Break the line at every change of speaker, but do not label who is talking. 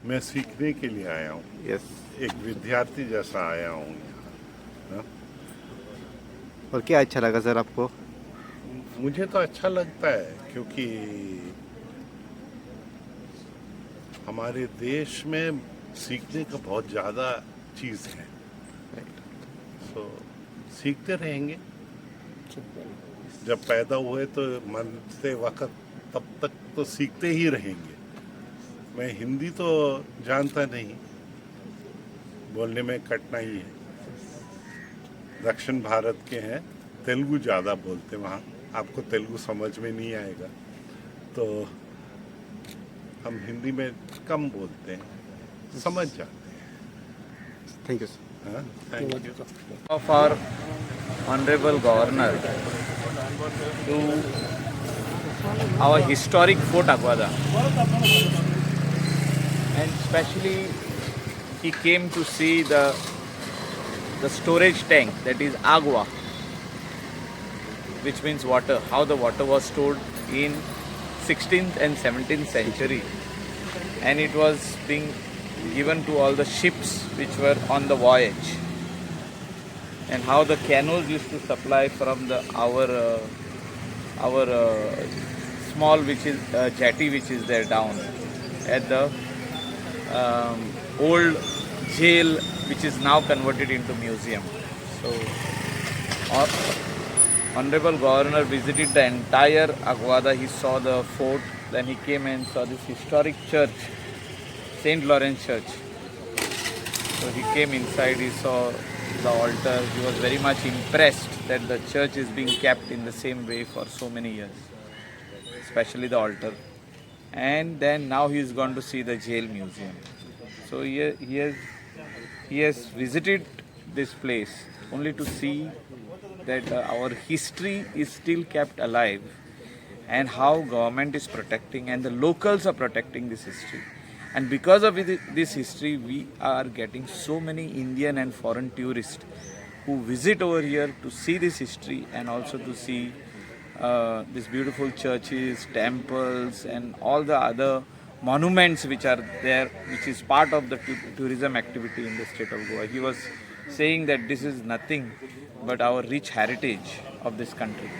मैं सीखने के लिए आया हूँ,
यस।
एक विद्यार्थी जैसा आया हूँ यहाँ।
और क्या अच्छा लगा सर आपको?
मुझे तो अच्छा लगता है क्योंकि हमारे देश में सीखने का बहुत ज़्यादा चीज़ है, सो सीखते रहेंगे। जब पैदा हुए तो मरते वक्त तब तक तो सीखते ही रहेंगे। मैं हिंदी तो जानता नहीं, बोलने में कठिनाई है। दक्षिण भारत के हैं, तेलुगु ज़्यादा बोलते वहाँ, आपको तेलुगु समझ में नहीं आएगा, तो हम हिंदी में कम बोलते हैं, समझ जाते
थैंक यू सर।
हैं। हाँ, thank you.
Of our Honorable Governor to our historic Fort Aguada, and especially he came to see the storage tank, that is agua, which means water, how the water was stored in 16th and 17th century, and it was being given to all the ships which were on the voyage, and how the canoes used to supply from the our small, which is jetty, which is there down at the old jail, which is now converted into museum. So Honorable Governor visited the entire Aguada. He saw the fort, then he came and saw this historic church, St. Lawrence Church. So he came inside, he saw the altar. He was very much impressed that the church is being kept in the same way for so many years, especially the altar. And then now he is going to see the jail museum. So he has visited this place only to see that our history is still kept alive, and how government is protecting and the locals are protecting this history. And because of this history, we are getting so many Indian and foreign tourists who visit over here to see this history and also to see these beautiful churches, temples, and all the other monuments which are there, which is part of the tourism activity in the state of Goa. He was saying that this is nothing but our rich heritage of this country.